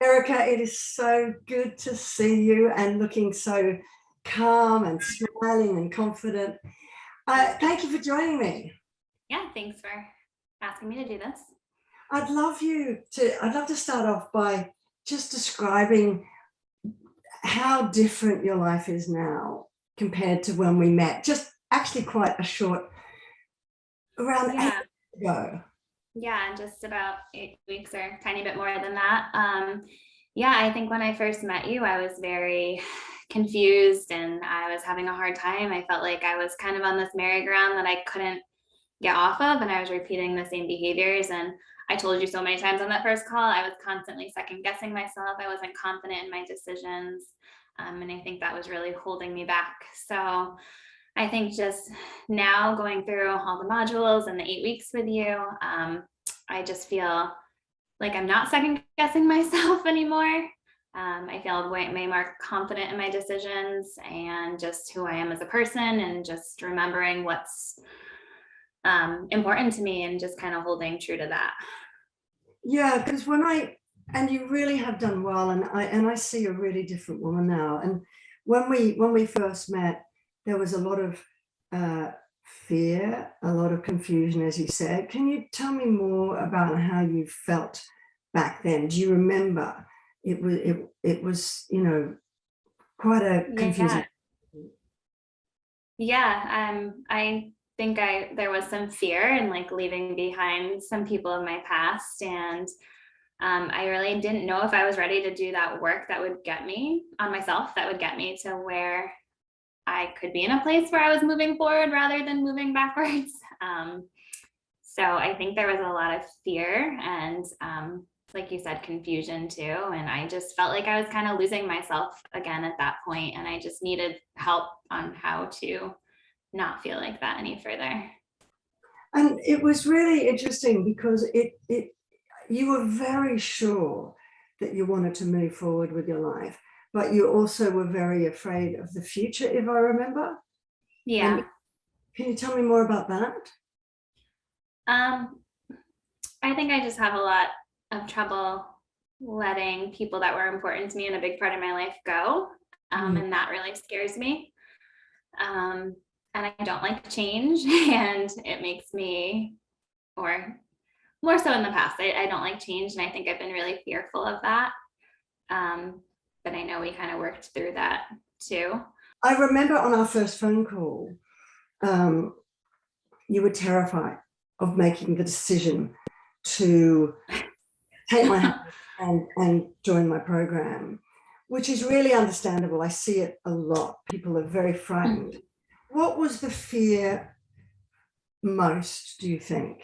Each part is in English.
Erica, it is so good to see you and looking so calm and smiling and confident. Thank you for joining me. Yeah, thanks for asking me to do this. I'd love to start off by just describing how different your life is now compared to when we met, just actually quite a short, around Yeah, 8 years ago. yeah, just about 8 weeks or a tiny bit more than that. Yeah, I think when I first met you, I was very confused and I was having a hard time. I felt like I was kind of on this merry-go-round that I couldn't get off of, and I was repeating the same behaviors. And I told you so many times on that first call, I was constantly second guessing myself. I wasn't confident in my decisions. And I think that was really holding me back. So I think just now going through all the modules and the 8 weeks with you, I just feel like I'm not second guessing myself anymore. I feel way more confident in my decisions and just who I am as a person, and just remembering what's important to me and just kind of holding true to that. Yeah, because and you really have done well, and I see a really different woman now. And when we first met, there was a lot of uh, fear, a lot of confusion, as you said. Can you tell me more about how you felt back then? Do you remember? It was quite a confusing. Yeah. Yeah. I think there was some fear in like leaving behind some people in my past. And I really didn't know if I was ready to do that work that would get me on myself, that would get me to where I could be in a place where I was moving forward rather than moving backwards. So I think there was a lot of fear and, like you said, confusion too. And I just felt like I was kind of losing myself again at that point, and I just needed help on how to not feel like that any further. And it was really interesting because it you were very sure that you wanted to move forward with your life, but you also were very afraid of the future, if I remember. And Yeah. can you tell me more about that? Um, I think I just have a lot of trouble letting people that were important to me and a big part of my life go. Mm. And that really scares me. Um, and I don't like change, and it makes me, or more so in the past, I don't like change, and I think I've been really fearful of that. But I know we kind of worked through that too. I remember on our first phone call, um, you were terrified of making the decision to take my hand and join my program, which is really understandable. I see it a lot. People are very frightened. What was the fear most, do you think?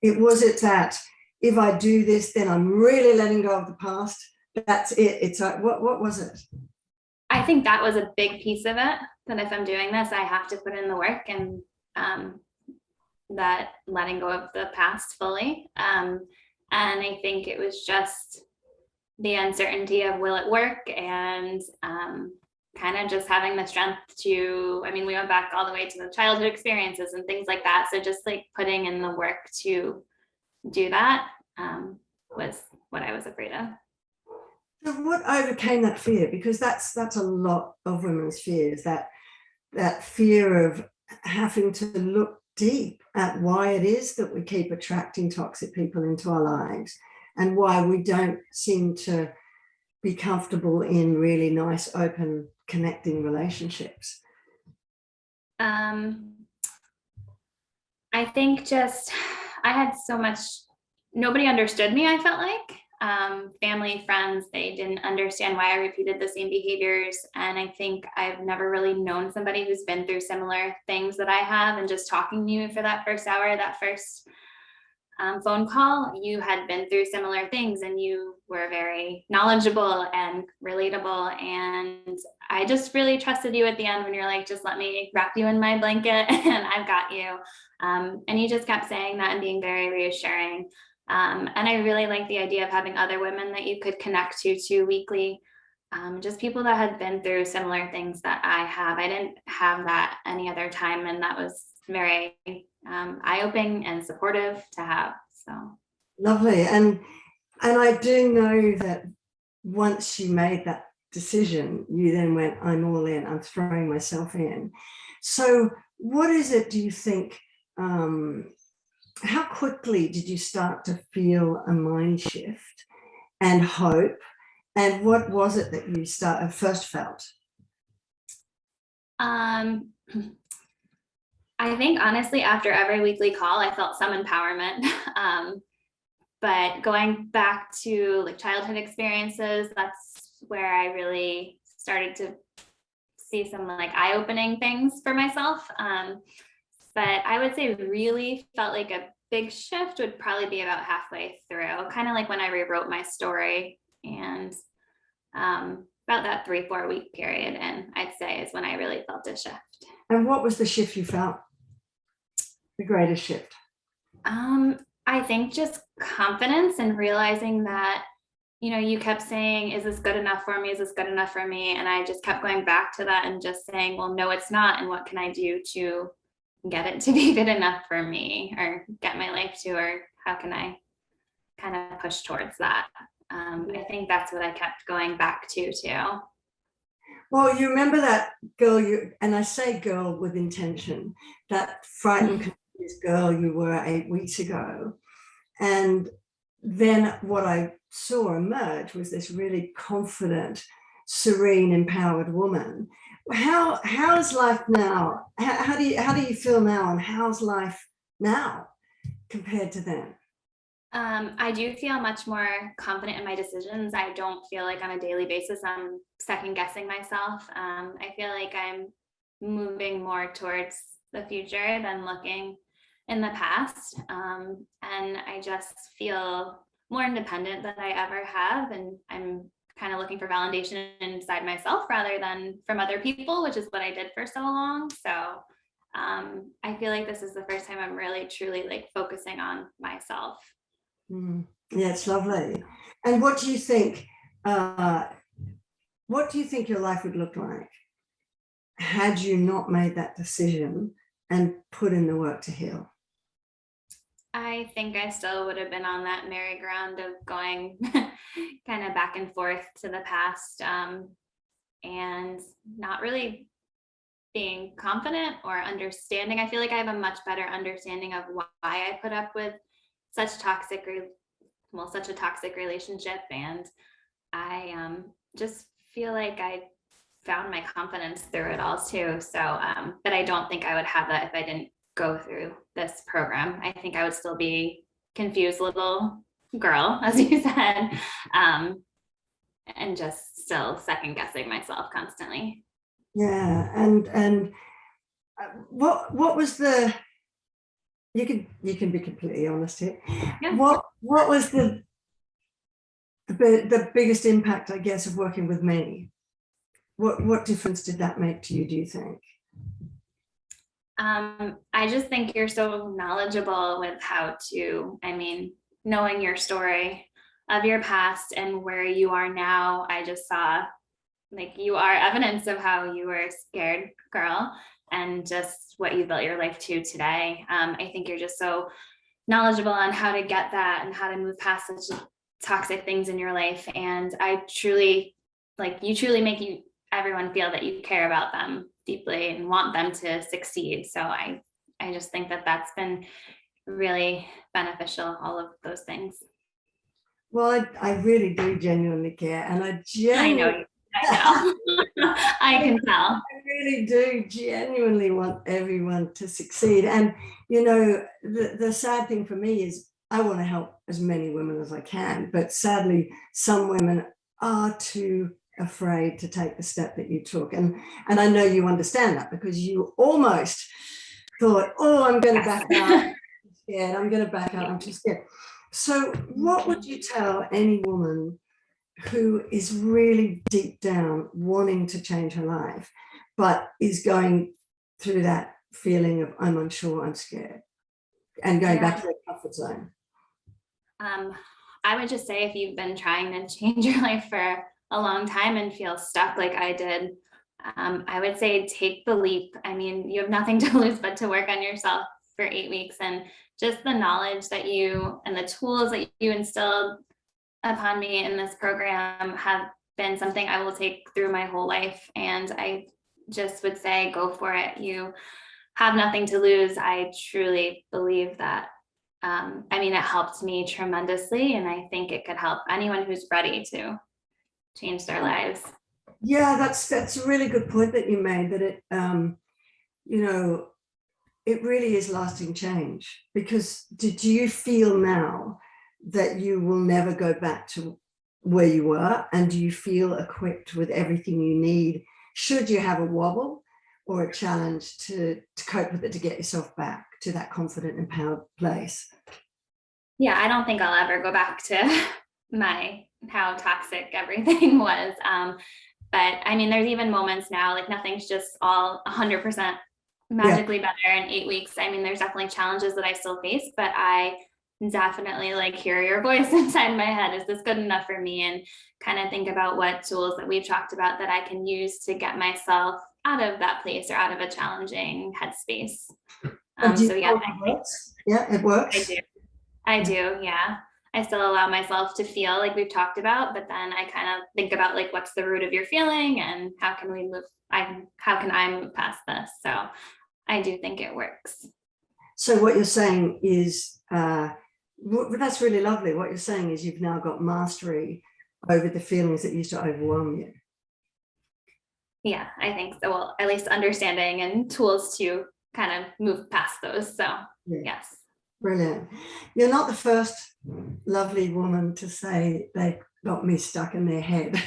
It that if I do this, then I'm really letting go of the past. That's it. It's like, what was it? I think that was a big piece of it, that if I'm doing this, I have to put in the work, and um, that letting go of the past fully. And I think it was just the uncertainty of will it work, and kind of just having the strength to, I mean, we went back all the way to the childhood experiences and things like that. So just like putting in the work to do that was what I was afraid of. So what overcame that fear? Because that's a lot of women's fears, that fear of having to look deep at why it is that we keep attracting toxic people into our lives, and why we don't seem to be comfortable in really nice, open, connecting relationships. Um, I think just I had so much, nobody understood me, I felt like. Family, friends, they didn't understand why I repeated the same behaviors. And I think I've never really known somebody who's been through similar things that I have. And just talking to you for that first hour, that first phone call, you had been through similar things and you were very knowledgeable and relatable. And I just really trusted you at the end when you're like, just let me wrap you in my blanket and I've got you. And you just kept saying that and being very reassuring. And I really like the idea of having other women that you could connect to weekly. Just people that had been through similar things that I have. I didn't have that any other time. And that was very eye-opening and supportive to have. So Lovely. And I do know that once you made that decision, you then went, I'm all in, I'm throwing myself in. So what is it, do you think, how quickly did you start to feel a mind shift and hope? And what was it that you first felt? Um, I think honestly, after every weekly call, I felt some empowerment. But going back to like childhood experiences, that's where I really started to see some like eye-opening things for myself. But I would say really felt like a big shift would probably be about halfway through, kind of like when I rewrote my story, and about that 3-4 week period. And I'd say is when I really felt a shift. And what was the shift you felt? The greatest shift? I think just confidence and realizing that, you know, you kept saying, is this good enough for me? Is this good enough for me? And I just kept going back to that and just saying, well, no, it's not. And what can I do to get it to be good enough for me, or get my life to, or how can I kind of push towards that? I think that's what I kept going back to too. Well, you remember that girl, and I say girl with intention, that frightened, confused girl you were 8 weeks ago. And then what I saw emerge was this really confident, serene, empowered woman. How's life now? How do you feel now, and how's life now compared to then? I do feel much more confident in my decisions. I don't feel like on a daily basis I'm second guessing myself. I feel like I'm moving more towards the future than looking in the past. And I just feel more independent than I ever have. And I'm kind of looking for validation inside myself rather than from other people, which is what I did for so long. So I feel like this is the first time I'm really truly like focusing on myself. Yeah, it's lovely. And what do you think? What do you think your life would look like had you not made that decision and put in the work to heal? I think I still would have been on that merry-go-round of going kind of back and forth to the past, and not really being confident or understanding. I feel like I have a much better understanding of why I put up with such such a toxic relationship, and I just feel like I found my confidence through it all too. So, but I don't think I would have that if I didn't go through this program. I think I would still be confused little girl, as you said, and just still second guessing myself constantly. Yeah, and what was the, you can be completely honest here. Yeah. What was the biggest impact, I guess, of working with me? What difference did that make to you, do you think? I just think you're so knowledgeable with how to, I mean, knowing your story of your past and where you are now. I just saw like you are evidence of how you were a scared girl and just what you built your life to today. I think you're just so knowledgeable on how to get that and how to move past such toxic things in your life. And I truly, like, you truly make everyone feel that you care about them deeply and want them to succeed. So I just think that that's been really beneficial, all of those things. Well, I really do genuinely care, and I know. I can tell. I really do genuinely want everyone to succeed. And, you know, the sad thing for me is I want to help as many women as I can, but sadly, some women are too afraid to take the step that you took. And I know you understand that, because you almost thought, oh, I'm going to back out. I'm scared. I'm going to back out. I'm too scared. So what would you tell any woman who is really deep down wanting to change her life, but is going through that feeling of I'm unsure, I'm scared, and going back to the comfort zone? I would just say if you've been trying to change your life for a long time and feel stuck like I did, I would say take the leap. I mean, you have nothing to lose but to work on yourself for 8 weeks, and just the knowledge that you and the tools that you instilled upon me in this program have been something I will take through my whole life. And I just would say, go for it. You have nothing to lose. I truly believe that. I mean, it helped me tremendously, and I think it could help anyone who's ready to change their lives. Yeah, that's a really good point that you made, that it, you know, it really is lasting change. Because do you feel now that you will never go back to where you were? And do you feel equipped with everything you need should you have a wobble or a challenge to cope with it, to get yourself back to that confident, empowered place? Yeah, I don't think I'll ever go back to how toxic everything was. But I mean, there's even moments now, like nothing's just all 100% magically better in 8 weeks. I mean, there's definitely challenges that I still face, but I definitely like hear your voice inside my head. Is this good enough for me? And kind of think about what tools that we've talked about that I can use to get myself out of that place or out of a challenging headspace. So yeah, it works. I do. Yeah. I still allow myself to feel, like we've talked about, but then I kind of think about like, what's the root of your feeling and how can we move? How can I move past this? So I do think it works. So what you're saying is, that's really lovely. What you're saying is you've now got mastery over the feelings that used to overwhelm you. Yeah, I think so. Well, at least understanding and tools to kind of move past those. So yes. Brilliant. You're not the first lovely woman to say they got me stuck in their head.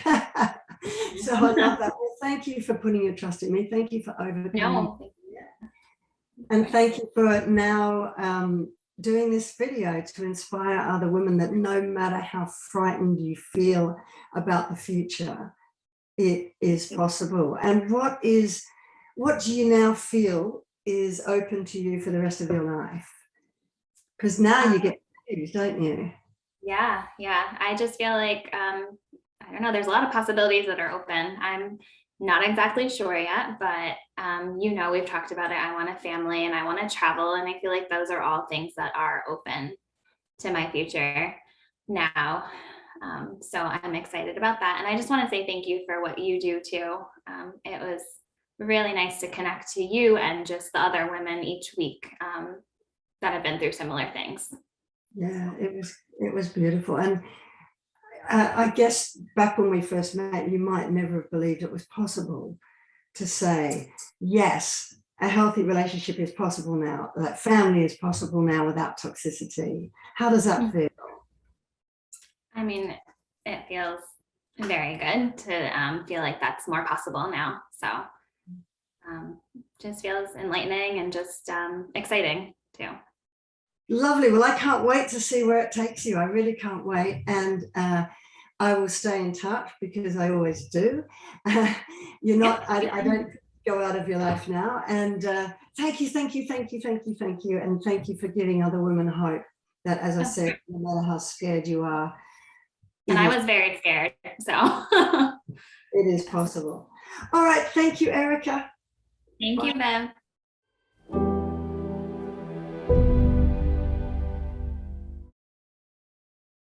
So I love that. Well, thank you for putting your trust in me. Thank you for overcoming. No. And thank you for now doing this video to inspire other women that no matter how frightened you feel about the future, it is possible. And what do you now feel is open to you for the rest of your life? Because now you get to choose, don't you? Yeah. I just feel like, I don't know, there's a lot of possibilities that are open. I'm not exactly sure yet, but we've talked about it. I want a family and I want to travel. And I feel like those are all things that are open to my future now. So I'm excited about that. And I just want to say thank you for what you do too. It was really nice to connect to you and just the other women each week that have been through similar things. Yeah, it was beautiful. And I guess back when we first met, you might never have believed it was possible to say, yes, a healthy relationship is possible now, that family is possible now without toxicity. How does that feel? I mean, it feels very good to feel like that's more possible now. So just feels enlightening and just exciting too. Lovely. Well, I can't wait to see where it takes you. I really can't wait. And I will stay in touch because I always do. You're not, I don't go out of your life now. And thank you. And thank you for giving other women hope that, as I said, no matter how scared you are. And I was very scared, so. It is possible. All right. Thank you, Erica. Thank you, Bev.